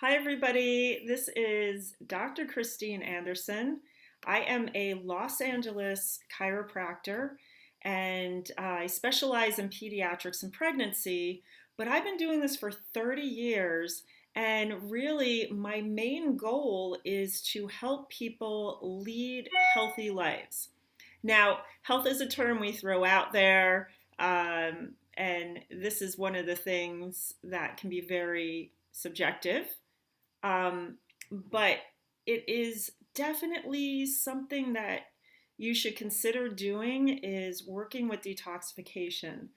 Hi, everybody. This is Dr. Christine Anderson. I am a Los Angeles chiropractor and I specialize in pediatrics and pregnancy, but I've been doing this for 30 years. And really, my main goal is to help people lead healthy lives. Now, health is a term we throw out there, and this is one of the things that can be very subjective. Um, but it is definitely something that you should consider doing is working with detoxification.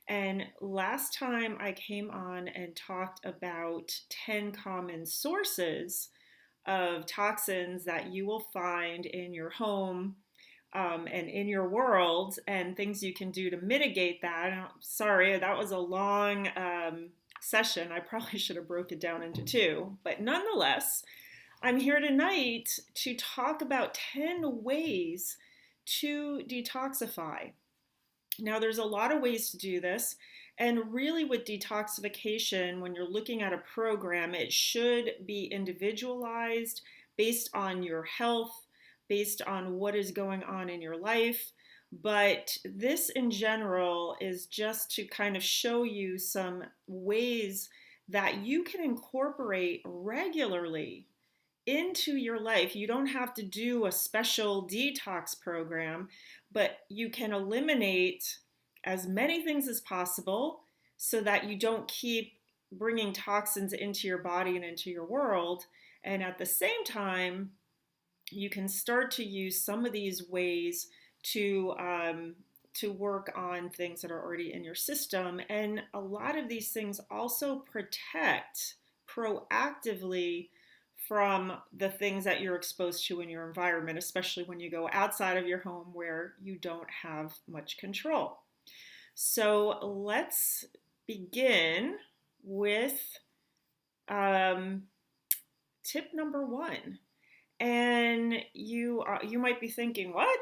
And last time I came on and talked about 10 common sources of toxins that you will find in your home and in your world and things you can do to mitigate that. Sorry, that was a long session. I probably should have broke it down into two, but nonetheless, I'm here tonight to talk about 10 ways to detoxify. Now, there's a lot of ways to do this, and really with detoxification, when you're looking at a program, it should be individualized based on your health, based on what is going on in your life. But this in general is just to kind of show you some ways that you can incorporate regularly into your life. You don't have to do a special detox program, but you can eliminate as many things as possible so that you don't keep bringing toxins into your body and into your world. And at the same time, you can start to use some of these ways to work on things that are already in your system. And a lot of these things also protect proactively from the things that you're exposed to in your environment, especially when you go outside of your home where you don't have much control. So let's begin with tip number one. And you might be thinking, what?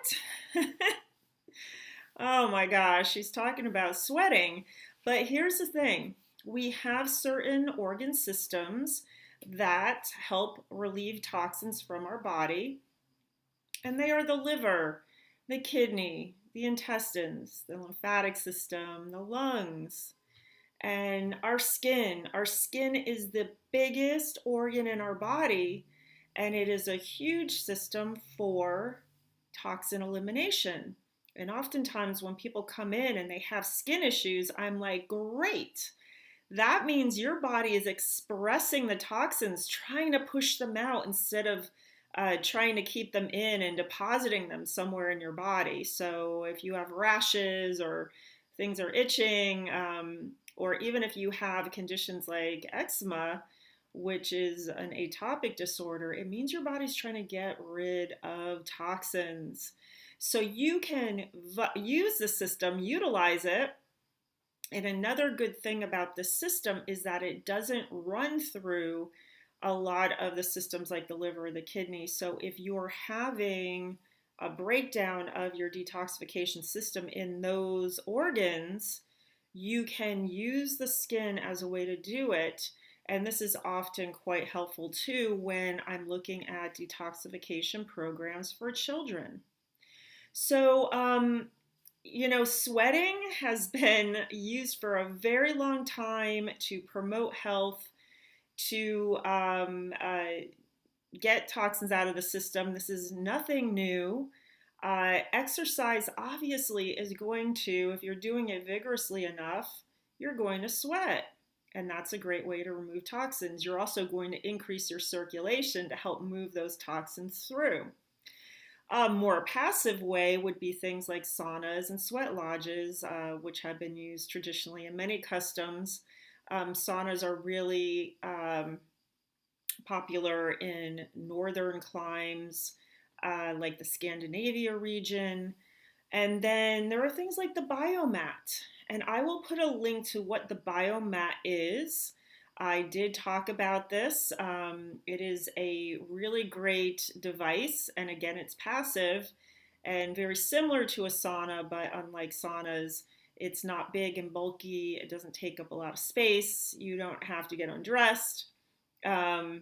Oh my gosh, she's talking about sweating. But here's the thing. We have certain organ systems that help relieve toxins from our body. And they are the liver, the kidney, the intestines, the lymphatic system, the lungs, and our skin. Our skin is the biggest organ in our body, and it is a huge system for toxin elimination. And oftentimes when people come in and they have skin issues, I'm like, great. That means your body is expressing the toxins, trying to push them out instead of trying to keep them in and depositing them somewhere in your body. So if you have rashes or things are itching, or even if you have conditions like eczema, which is an atopic disorder, it means your body's trying to get rid of toxins. So you can use the system, utilize it. And another good thing about this system is that it doesn't run through a lot of the systems like the liver or the kidney. So if you're having a breakdown of your detoxification system in those organs, you can use the skin as a way to do it. And this is often quite helpful too when I'm looking at detoxification programs for children. So, sweating has been used for a very long time to promote health, to get toxins out of the system. This is nothing new. Exercise obviously is going to, if you're doing it vigorously enough, you're going to sweat. And that's a great way to remove toxins. You're also going to increase your circulation to help move those toxins through. A more passive way would be things like saunas and sweat lodges, which have been used traditionally in many customs. Saunas are really popular in northern climes, like the Scandinavia region. And then there are things like the Biomat. And I will put a link to what the Biomat is. I did talk about this. It is a really great device. And again, it's passive and very similar to a sauna, but unlike saunas, it's not big and bulky. It doesn't take up a lot of space. You don't have to get undressed. And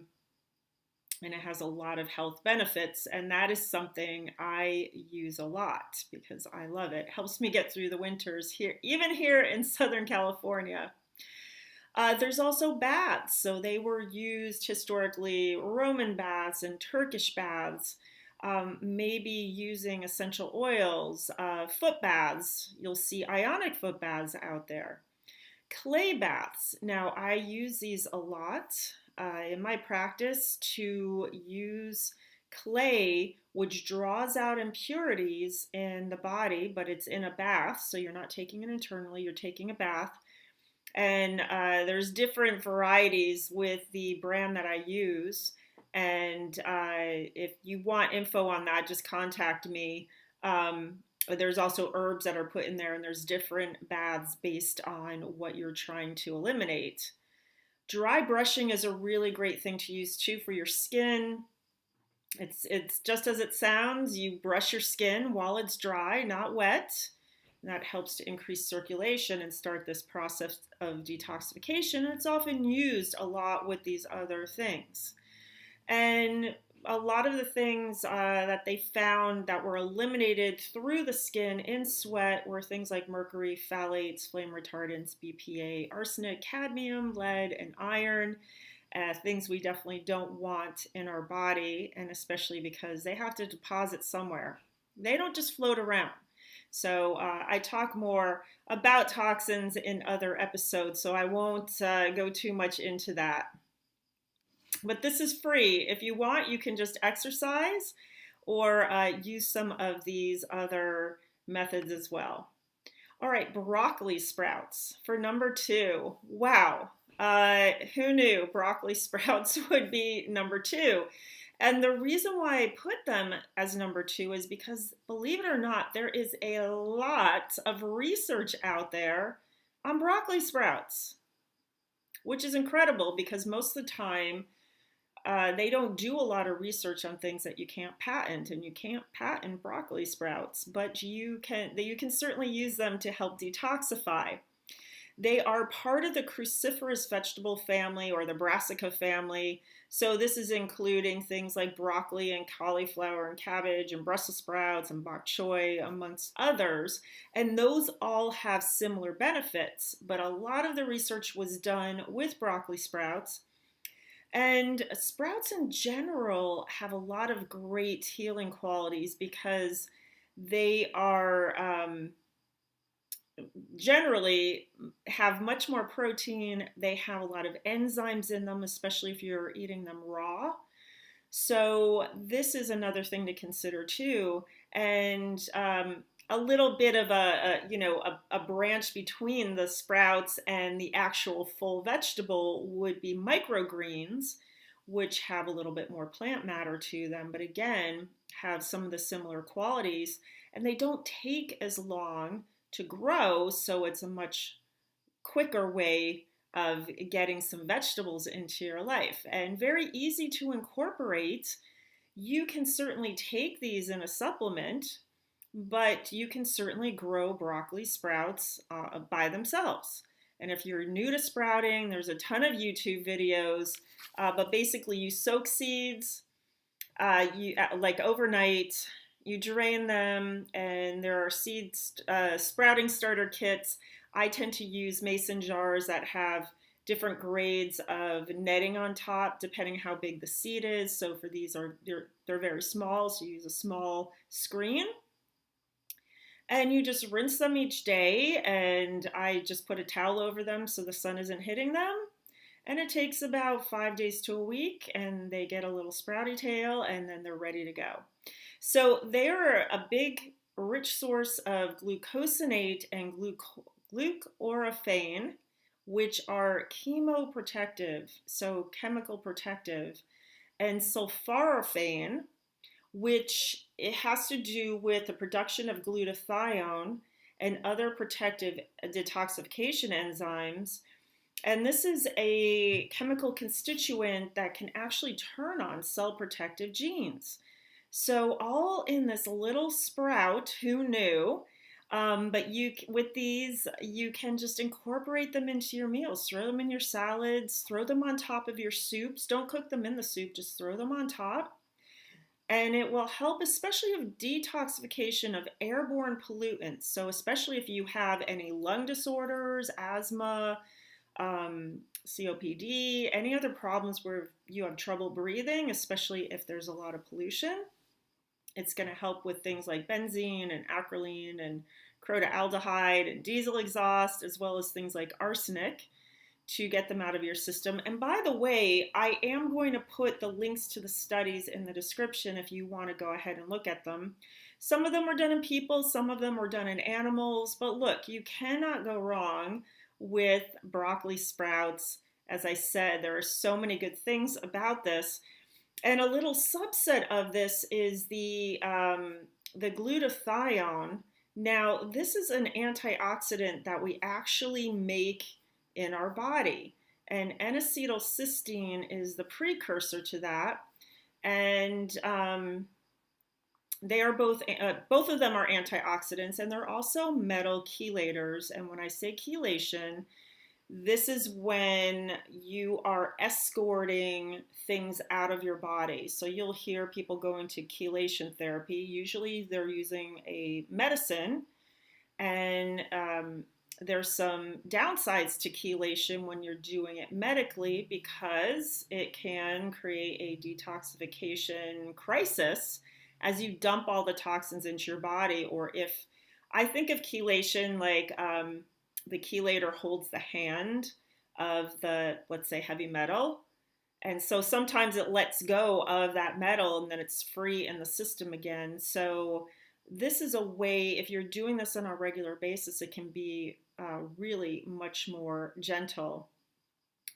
it has a lot of health benefits. And that is something I use a lot because I love it. It helps me get through the winters here, even here in Southern California. There's also baths. So they were used historically, Roman baths and Turkish baths, maybe using essential oils, foot baths. You'll see ionic foot baths out there. Clay baths. Now, I use these a lot in my practice to use clay, which draws out impurities in the body, but it's in a bath, so you're not taking it internally, you're taking a bath. And there's different varieties with the brand that I use. And if you want info on that, just contact me. There's also herbs that are put in there, and there's different baths based on what you're trying to eliminate. Dry brushing is a really great thing to use too for your skin. It's just as it sounds. You brush your skin while it's dry, not wet. And that helps to increase circulation and start this process of detoxification. And it's often used a lot with these other things. And a lot of the things that they found that were eliminated through the skin in sweat were things like mercury, phthalates, flame retardants, BPA, arsenic, cadmium, lead, and iron. Things we definitely don't want in our body, and especially because they have to deposit somewhere. They don't just float around. So I talk more about toxins in other episodes, so I won't go too much into that. But this is free. If you want, you can just exercise or use some of these other methods as well. All right, broccoli sprouts for number 2. Wow, who knew broccoli sprouts would be number 2? And the reason why I put them as number 2 is because, believe it or not, there is a lot of research out there on broccoli sprouts, which is incredible because most of the time they don't do a lot of research on things that you can't patent, and you can't patent broccoli sprouts, but you can certainly use them to help detoxify. They are part of the cruciferous vegetable family or the brassica family. So this is including things like broccoli and cauliflower and cabbage and Brussels sprouts and bok choy, amongst others. And those all have similar benefits. But a lot of the research was done with broccoli sprouts. And sprouts in general have a lot of great healing qualities because they are generally have much more protein. They have a lot of enzymes in them, especially if you're eating them raw. So this is another thing to consider too. And a little bit of a branch between the sprouts and the actual full vegetable would be microgreens, which have a little bit more plant matter to them, but again, have some of the similar qualities, and they don't take as long to grow, so it's a much quicker way of getting some vegetables into your life and very easy to incorporate. You can certainly take these in a supplement, but you can certainly grow broccoli sprouts by themselves. And if you're new to sprouting, there's a ton of YouTube videos, but basically you soak seeds, like overnight. You drain them, and there are seeds, sprouting starter kits. I tend to use mason jars that have different grades of netting on top, depending how big the seed is. So for these, they're very small, so you use a small screen. And you just rinse them each day, and I just put a towel over them so the sun isn't hitting them. And it takes about 5 days to a week, and they get a little sprouty tail, and then they're ready to go. So they're a big, rich source of glucosinate and glucoraphain, which are chemoprotective, so chemical protective, and sulforaphane, which it has to do with the production of glutathione and other protective detoxification enzymes. And this is a chemical constituent that can actually turn on cell protective genes. So all in this little sprout, who knew? But with these, you can just incorporate them into your meals. Throw them in your salads, throw them on top of your soups. Don't cook them in the soup, just throw them on top. And it will help, especially with detoxification of airborne pollutants. So, especially if you have any lung disorders, asthma, COPD, any other problems where you have trouble breathing, especially if there's a lot of pollution. It's going to help with things like benzene and acrolein and crotaldehyde and diesel exhaust, as well as things like arsenic to get them out of your system. And by the way, I am going to put the links to the studies in the description if you want to go ahead and look at them. Some of them were done in people, some of them were done in animals, but look, you cannot go wrong with broccoli sprouts. As I said, there are so many good things about this. And a little subset of this is the glutathione. Now, this is an antioxidant that we actually make in our body. And N-acetylcysteine is the precursor to that. And they are both of them are antioxidants, and they're also metal chelators. And when I say chelation, this is when you are escorting things out of your body. So you'll hear people going to chelation therapy. Usually they're using a medicine, and there's some downsides to chelation when you're doing it medically because it can create a detoxification crisis as you dump all the toxins into your body. Or if I think of chelation like the chelator holds the hand of the, let's say, heavy metal. And so sometimes it lets go of that metal and then it's free in the system again. So this is a way, if you're doing this on a regular basis, it can be really much more gentle.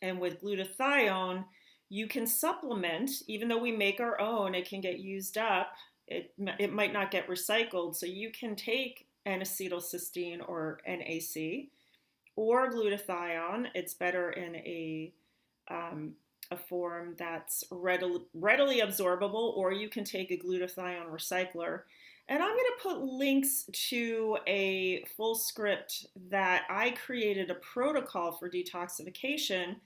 And with glutathione, you can supplement, even though we make our own, it can get used up. It might not get recycled. So you can take N-acetylcysteine or NAC or glutathione. It's better in a form that's readily absorbable, or you can take a glutathione recycler. And I'm going to put links to a full script that I created, a protocol for detoxification,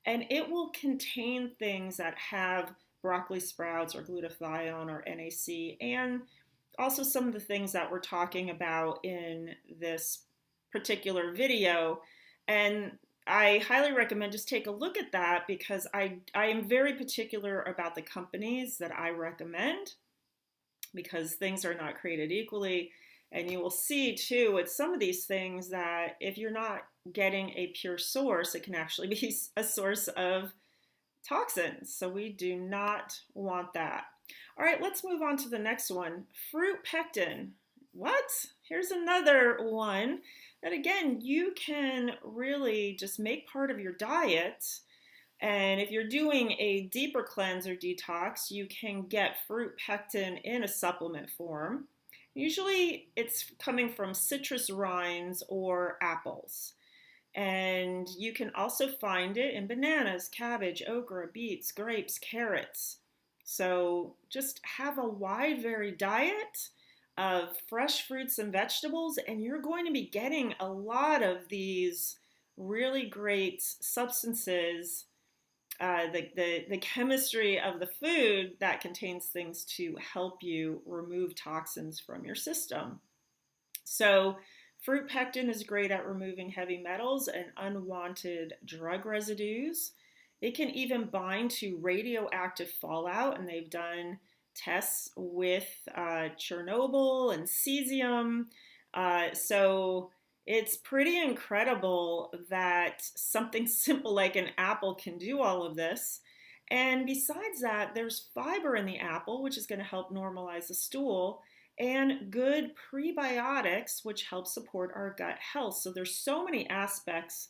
and it will contain things that have broccoli sprouts or glutathione or NAC, and also some of the things that we're talking about in this particular video. And I highly recommend just take a look at that because I am very particular about the companies that I recommend, because things are not created equally. And you will see too with some of these things that if you're not getting a pure source, it can actually be a source of toxins. So we do not want that. All right, let's move on to the next one. Fruit pectin. What? Here's another one that, again, you can really just make part of your diet. And if you're doing a deeper cleanse or detox, you can get fruit pectin in a supplement form. Usually it's coming from citrus rinds or apples. And you can also find it in bananas, cabbage, okra, beets, grapes, carrots. So just have a wide, varied diet of fresh fruits and vegetables, and you're going to be getting a lot of these really great substances, the chemistry of the food that contains things to help you remove toxins from your system. So fruit pectin is great at removing heavy metals and unwanted drug residues. It can even bind to radioactive fallout, and they've done tests with Chernobyl and cesium. So it's pretty incredible that something simple like an apple can do all of this. And besides that, there's fiber in the apple, which is going to help normalize the stool, and good prebiotics, which help support our gut health. So there's so many aspects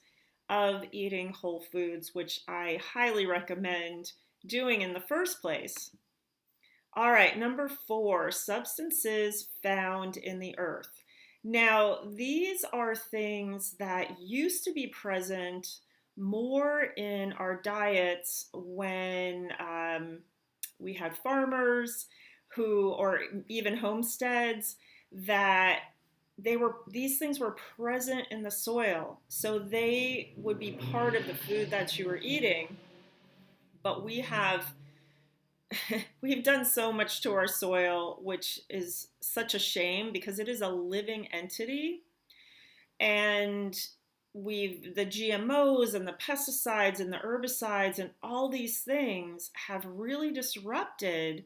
of eating whole foods, which I highly recommend doing in the first place. All right, number 4, substances found in the earth. Now, these are things that used to be present more in our diets when we had farmers or even homesteads that these things were present in the soil, so they would be part of the food that you were eating. But we've done so much to our soil, which is such a shame because it is a living entity. And the GMOs and the pesticides and the herbicides and all these things have really disrupted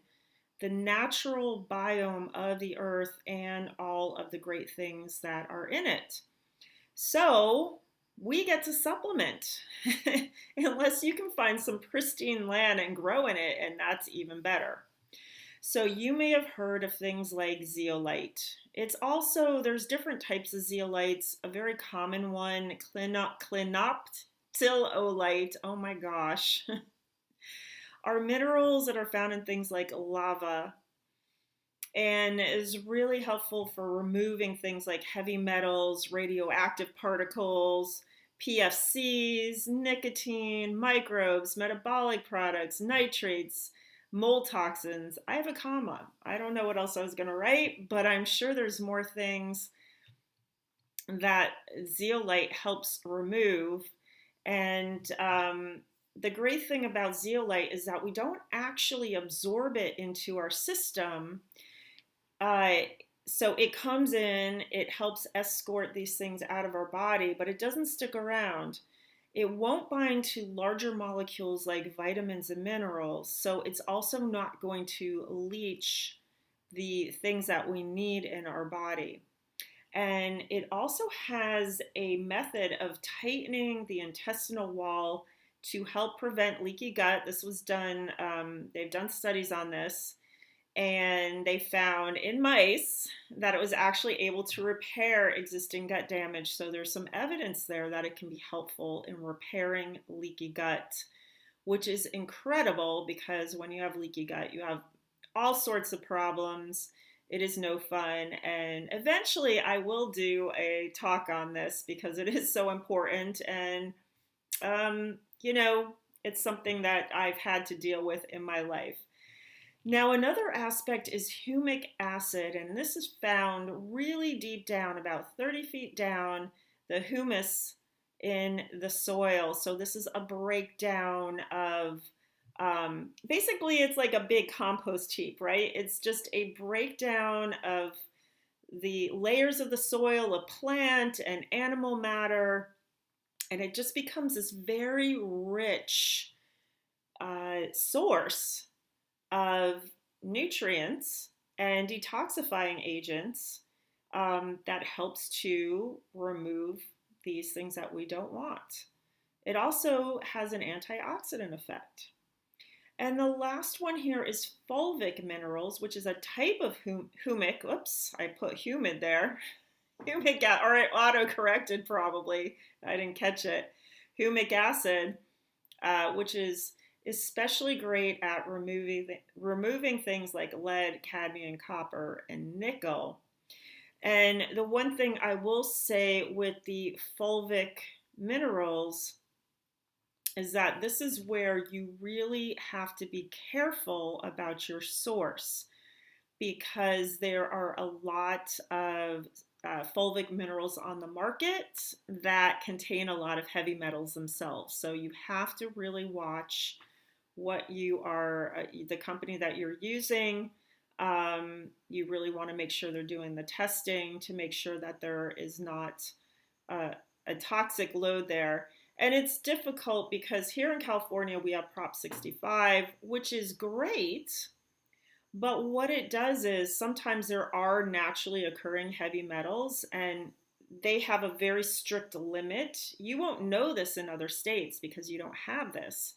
the natural biome of the earth and all of the great things that are in it. So we get to supplement unless you can find some pristine land and grow in it, and that's even better. So you may have heard of things like zeolite. There's different types of zeolites. A very common one, clinoptilolite, oh my gosh, are minerals that are found in things like lava and is really helpful for removing things like heavy metals, radioactive particles, PFCs, nicotine, microbes, metabolic products, nitrates, mold toxins. I have a comma. I don't know what else I was going to write, but I'm sure there's more things that zeolite helps remove. And the great thing about zeolite is that we don't actually absorb it into our system. So it comes in, it helps escort these things out of our body, but it doesn't stick around. It won't bind to larger molecules like vitamins and minerals, so it's also not going to leach the things that we need in our body. And it also has a method of tightening the intestinal wall to help prevent leaky gut. This was done, they've done studies on this, and they found in mice that it was actually able to repair existing gut damage. So there's some evidence there that it can be helpful in repairing leaky gut, which is incredible because when you have leaky gut, you have all sorts of problems. It is no fun. And eventually I will do a talk on this because it is so important. And, it's something that I've had to deal with in my life. Now, another aspect is humic acid, and this is found really deep down, about 30 feet down, the humus in the soil. So this is a breakdown of, basically it's like a big compost heap, right? It's just a breakdown of the layers of the soil, of plant and animal matter, and it just becomes this very rich source of nutrients and detoxifying agents that helps to remove these things that we don't want. It also has an antioxidant effect. And the last one here is fulvic minerals, which is a type of humic. Oops, I put humid there. Humic, or it auto-corrected probably. I didn't catch it. Humic acid, which is especially great at removing things like lead, cadmium, copper, and nickel. And the one thing I will say with the fulvic minerals is that this is where you really have to be careful about your source because there are a lot of fulvic minerals on the market that contain a lot of heavy metals themselves. So you have to really watch what you are, the company that you're using. You really want to make sure they're doing the testing to make sure that there is not a toxic load there. And it's difficult because here in California we have Prop 65, which is great. But what it does is sometimes there are naturally occurring heavy metals and they have a very strict limit. You won't know this in other states because you don't have this.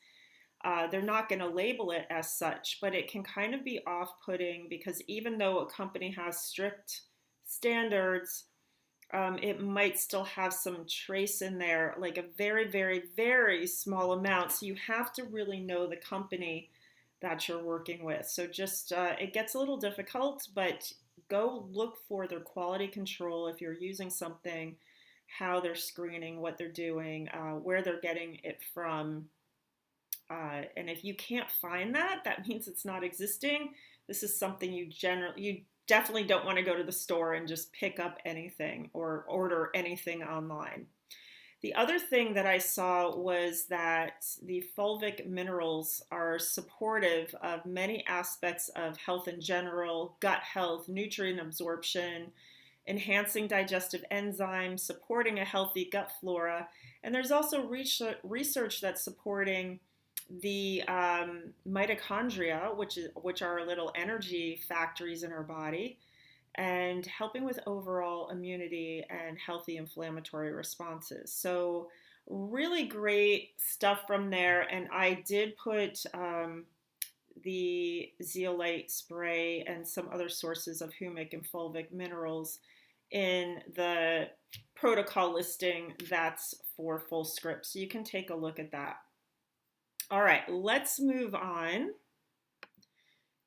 They're not going to label it as such, but it can kind of be off-putting because even though a company has strict standards, it might still have some trace in there, like a very, very, very small amount. So you have to really know the company that you're working with. So just, it gets a little difficult, but go look for their quality control if you're using something, how they're screening, what they're doing, where they're getting it from. And if you can't find that, that means it's not existing. This is something you definitely don't want to go to the store and just pick up anything or order anything online. The other thing that I saw was that the fulvic minerals are supportive of many aspects of health in general, gut health, nutrient absorption, enhancing digestive enzymes, supporting a healthy gut flora. And there's also research that's supporting the mitochondria, which are little energy factories in our body, and helping with overall immunity and healthy inflammatory responses. So really great stuff from there. And I did put the zeolite spray and some other sources of humic and fulvic minerals in the protocol listing that's for full script. So you can take a look at that. All right, let's move on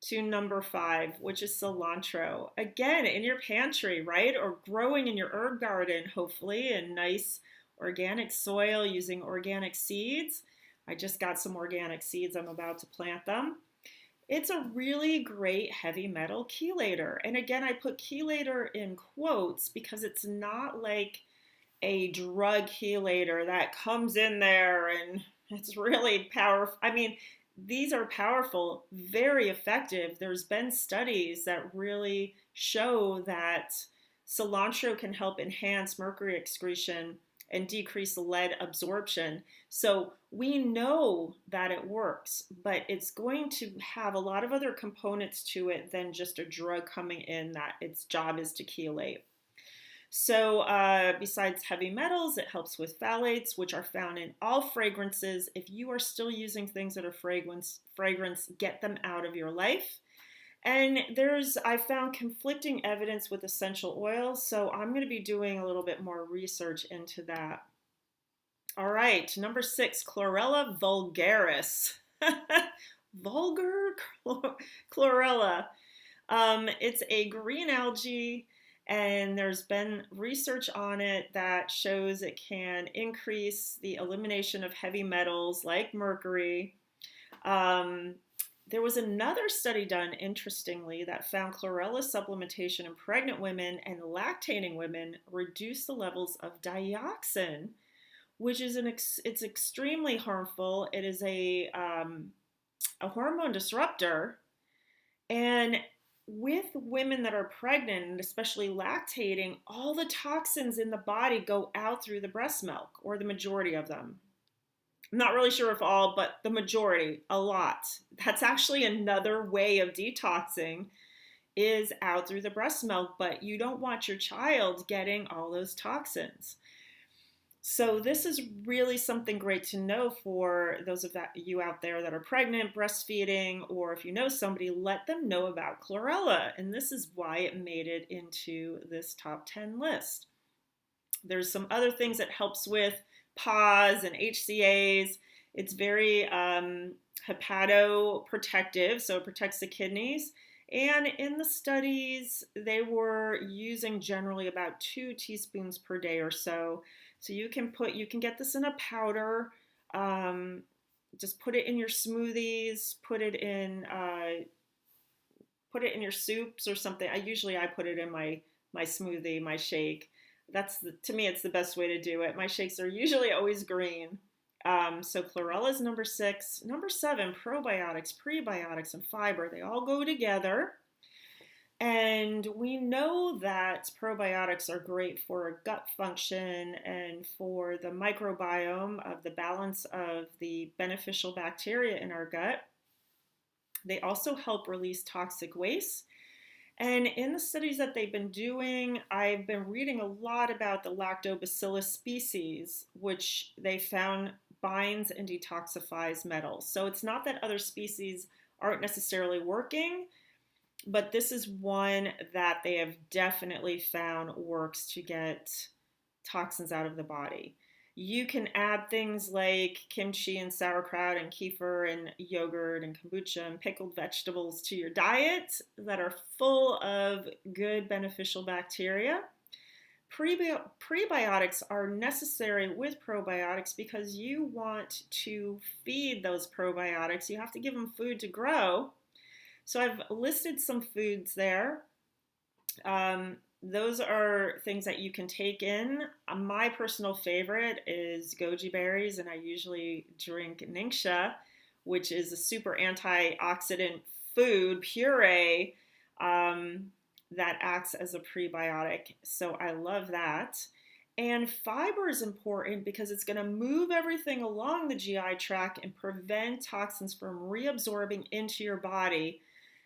to number 5, which is cilantro. Again, in your pantry, right? Or growing in your herb garden, hopefully, in nice organic soil using organic seeds. I just got some organic seeds. I'm about to plant them. It's a really great heavy metal chelator. And again, I put chelator in quotes because it's not like a drug chelator that comes in there and it's really powerful. I mean, these are powerful, very effective. There's been studies that really show that cilantro can help enhance mercury excretion and decrease lead absorption. So we know that it works, but it's going to have a lot of other components to it than just a drug coming in that its job is to chelate. So besides heavy metals, it helps with phthalates, which are found in all fragrances. If you are still using things that are fragrance, get them out of your life. And I found conflicting evidence with essential oils, so I'm going to be doing a little bit more research into that. All right, number 6, Chlorella vulgaris. Vulgar Chlorella. It's a green algae, and there's been research on it that shows it can increase the elimination of heavy metals like mercury. There was another study done, interestingly, that found chlorella supplementation in pregnant women and lactating women reduced the levels of dioxin, which is it's extremely harmful. It is a hormone disruptor, and with women that are pregnant and especially lactating, all the toxins in the body go out through the breast milk, or the majority of them. I'm not really sure if all, but the majority, a lot. That's actually another way of detoxing, is out through the breast milk, but you don't want your child getting all those toxins. So this is really something great to know for those of you out there that are pregnant, breastfeeding, or if you know somebody, let them know about chlorella. And this is why it made it into this top 10 list. There's some other things it helps with, PAWs and HCAs. It's very hepatoprotective, so it protects the kidneys. And in the studies, they were using generally about 2 teaspoons per day or so. So you can get this in a powder. Just put it in your smoothies. Put it in your soups or something. I put it in my smoothie, my shake. To me, it's the best way to do it. My shakes are usually always green. So chlorella is number 6. Number 7, probiotics, prebiotics, and fiber. They all go together. And we know that probiotics are great for gut function and for the microbiome of the balance of the beneficial bacteria in our gut. They also help release toxic waste. And in the studies that they've been doing, I've been reading a lot about the lactobacillus species, which they found binds and detoxifies metals. So it's not that other species aren't necessarily working, but this is one that they have definitely found works to get toxins out of the body. You can add things like kimchi and sauerkraut and kefir and yogurt and kombucha and pickled vegetables to your diet that are full of good beneficial bacteria. Prebiotics are necessary with probiotics because you want to feed those probiotics. You have to give them food to grow. So I've listed some foods there. Those are things that you can take in. My personal favorite is goji berries, and I usually drink Ningxia, which is a super antioxidant food puree um, that acts as a prebiotic. So I love that. And fiber is important because it's going to move everything along the GI tract and prevent toxins from reabsorbing into your body.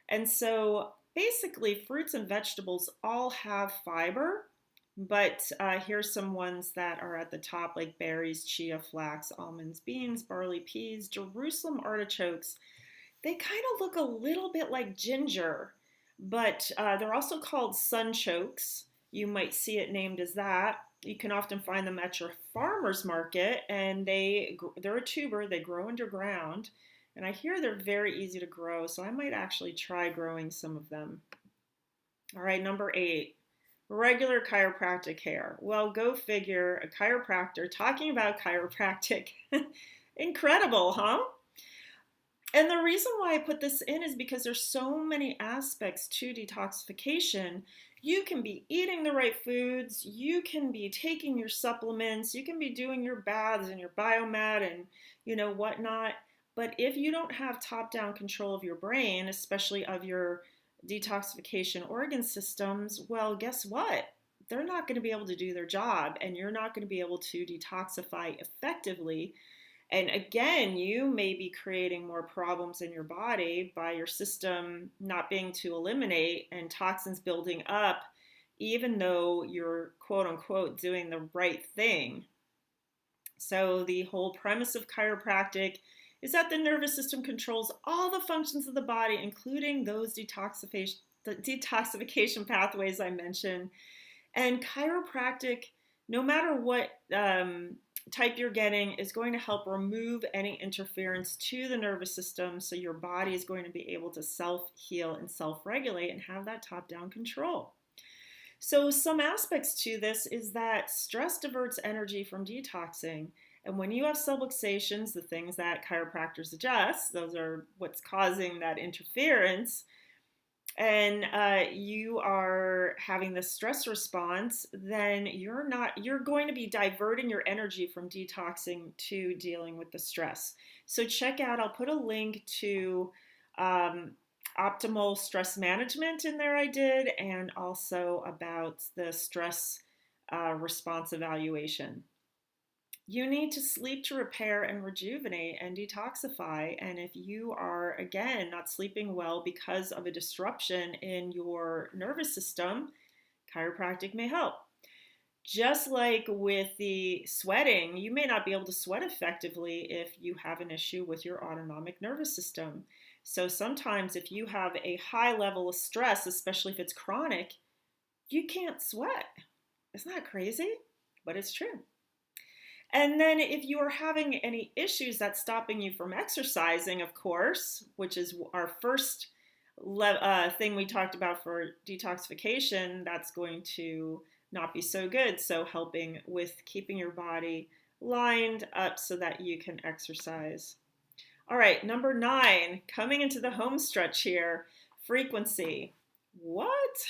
And so basically, fruits and vegetables all have fiber, but here's some ones that are at the top, like berries, chia, flax, almonds, beans, barley, peas, Jerusalem artichokes. They kind of look a little bit like ginger, but they're also called sunchokes. You might see it named as that. You can often find them at your farmer's market, and they're a tuber. They grow underground, and I hear they're very easy to grow, so I might actually try growing some of them. All right, number 8, regular chiropractic care. Well, go figure, a chiropractor talking about chiropractic. Incredible, huh? And the reason why I put this in is because there's so many aspects to detoxification. You can be eating the right foods, you can be taking your supplements, you can be doing your baths and your biomat and whatnot. But if you don't have top-down control of your brain, especially of your detoxification organ systems, well, guess what? They're not going to be able to do their job, and you're not going to be able to detoxify effectively. And again, you may be creating more problems in your body by your system not being to eliminate and toxins building up, even though you're quote unquote doing the right thing. So, the whole premise of chiropractic is that the nervous system controls all the functions of the body, including those detoxification pathways I mentioned. And chiropractic, no matter what type you're getting, is going to help remove any interference to the nervous system, so your body is going to be able to self-heal and self-regulate and have that top-down control. So some aspects to this is that stress diverts energy from detoxing. And when you have subluxations, the things that chiropractors adjust, those are what's causing that interference, and you are having the stress response, then you're going to be diverting your energy from detoxing to dealing with the stress. So check out, I'll put a link to optimal stress management in there I did, and also about the stress response evaluation. You need to sleep to repair and rejuvenate and detoxify. And if you are, again, not sleeping well because of a disruption in your nervous system, chiropractic may help. Just like with the sweating, you may not be able to sweat effectively if you have an issue with your autonomic nervous system. So sometimes if you have a high level of stress, especially if it's chronic, you can't sweat. Isn't that crazy? But it's true. And then if you are having any issues that's stopping you from exercising, of course, which is our first thing we talked about for detoxification, that's going to not be so good. So helping with keeping your body lined up so that you can exercise. All right, number 9, coming into the home stretch here, frequency. What?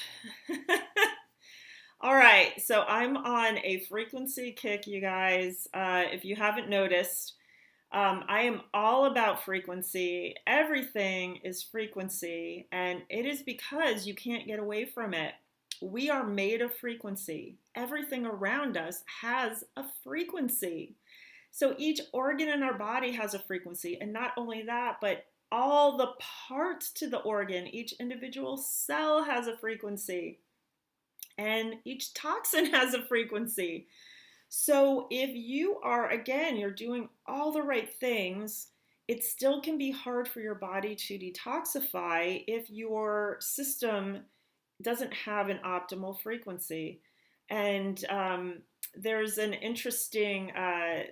All right, so I'm on a frequency kick, you guys. If you haven't noticed, I am all about frequency. Everything is frequency, and it is because you can't get away from it. We are made of frequency. Everything around us has a frequency. So each organ in our body has a frequency, and not only that, but all the parts to the organ, each individual cell has a frequency. And each toxin has a frequency. So if you are, again, you're doing all the right things, it still can be hard for your body to detoxify if your system doesn't have an optimal frequency. And there's an interesting,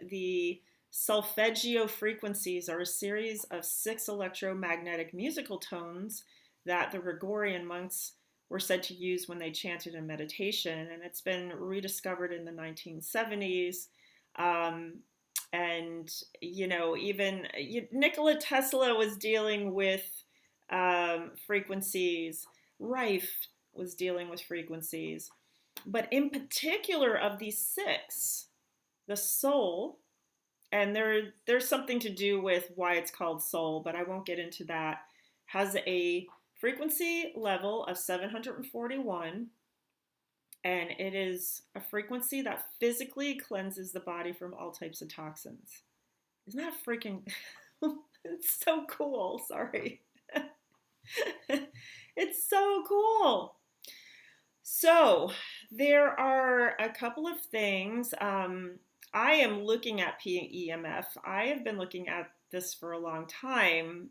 the solfeggio frequencies are a series of 6 electromagnetic musical tones that the Gregorian monks were said to use when they chanted in meditation, and it's been rediscovered in the 1970s. And even Nikola Tesla was dealing with frequencies. Rife was dealing with frequencies. But in particular of these 6, the soul, and there's something to do with why it's called soul, but I won't get into that, has a frequency level of 741, and it is a frequency that physically cleanses the body from all types of toxins. Isn't that freaking, it's so cool, sorry. It's so cool. So there are a couple of things. I am looking at PEMF. I have been looking at this for a long time,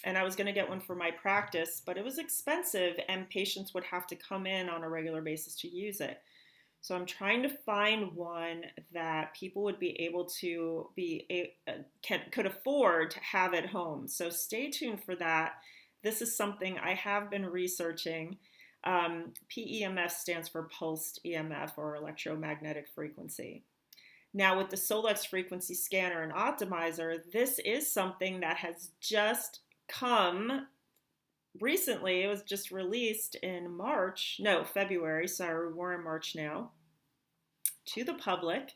and I was going to get one for my practice, but it was expensive and patients would have to come in on a regular basis to use it. So I'm trying to find one that people would be able to could afford to have at home. So stay tuned for that. This is something I have been researching. PEMF stands for pulsed EMF, or electromagnetic frequency. Now with the Solex frequency scanner and optimizer, this is something that has just come recently. It was just released in February, sorry, we're in March now, to the public.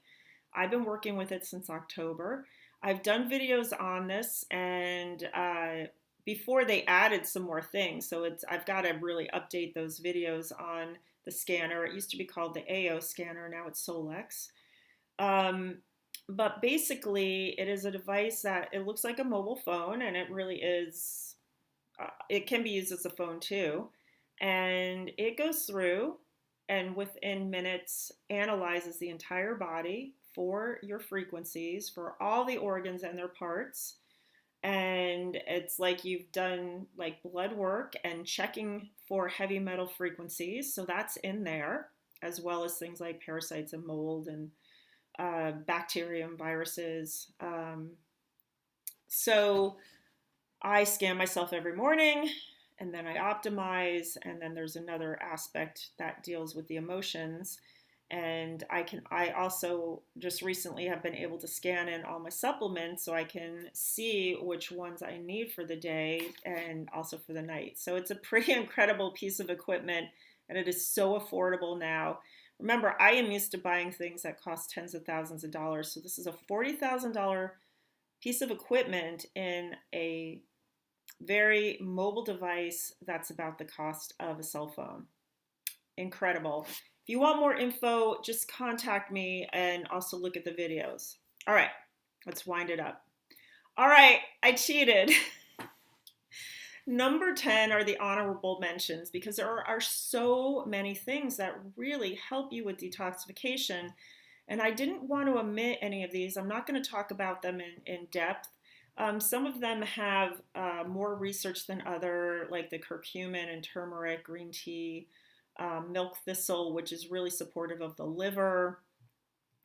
I've been working with it since October. I've done videos on this, and before they added some more things, so I've got to really update those videos on the scanner. It used to be called the AO scanner, now it's Solex. But basically, it is a device that it looks like a mobile phone, and it really is. It can be used as a phone too, and it goes through and within minutes analyzes the entire body for your frequencies, for all the organs and their parts. And it's like you've done like blood work and checking for heavy metal frequencies. So that's in there, as well as things like parasites and mold and bacteria and viruses. So I scan myself every morning, and then I optimize, and then there's another aspect that deals with the emotions. And I also just recently have been able to scan in all my supplements so I can see which ones I need for the day and also for the night. So it's a pretty incredible piece of equipment, and it is so affordable now. Remember, I am used to buying things that cost tens of thousands of dollars. So this is a $40,000 piece of equipment in a very mobile device that's about the cost of a cell phone. Incredible. If you want more info, just contact me and also look at the videos. All right, let's wind it up. All right, I cheated. Number 10 are the honorable mentions, because there are so many things that really help you with detoxification. And I didn't want to omit any of these. I'm not going to talk about them in depth. Some of them have more research than other, like the curcumin and turmeric, green tea, milk thistle, which is really supportive of the liver.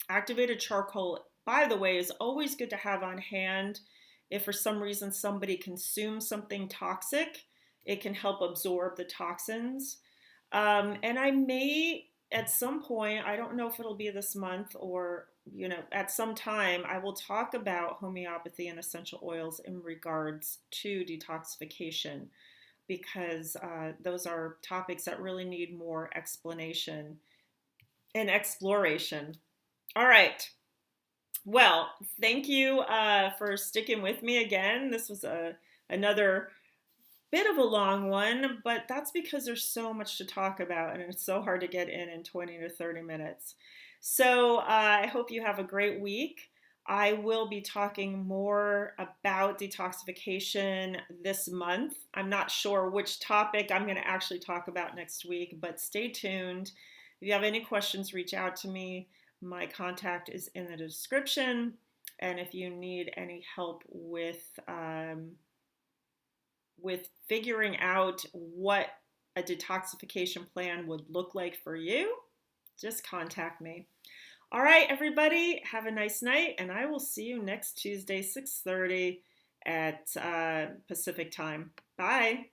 Activated charcoal, by the way, is always good to have on hand. If for some reason somebody consumes something toxic, it can help absorb the toxins. And I may, at some point, I don't know if it'll be this month or, at some time, I will talk about homeopathy and essential oils in regards to detoxification, because those are topics that really need more explanation and exploration. All right. Well, thank you for sticking with me again. This was another bit of a long one, but that's because there's so much to talk about and it's so hard to get in 20 to 30 minutes. So I hope you have a great week. I will be talking more about detoxification this month. I'm not sure which topic I'm going to actually talk about next week, but stay tuned. If you have any questions, reach out to me. My contact is in the description. And if you need any help with figuring out what a detoxification plan would look like for you, just contact me. All right, everybody, have a nice night, and I will see you next Tuesday, 6:30 at Pacific time. Bye.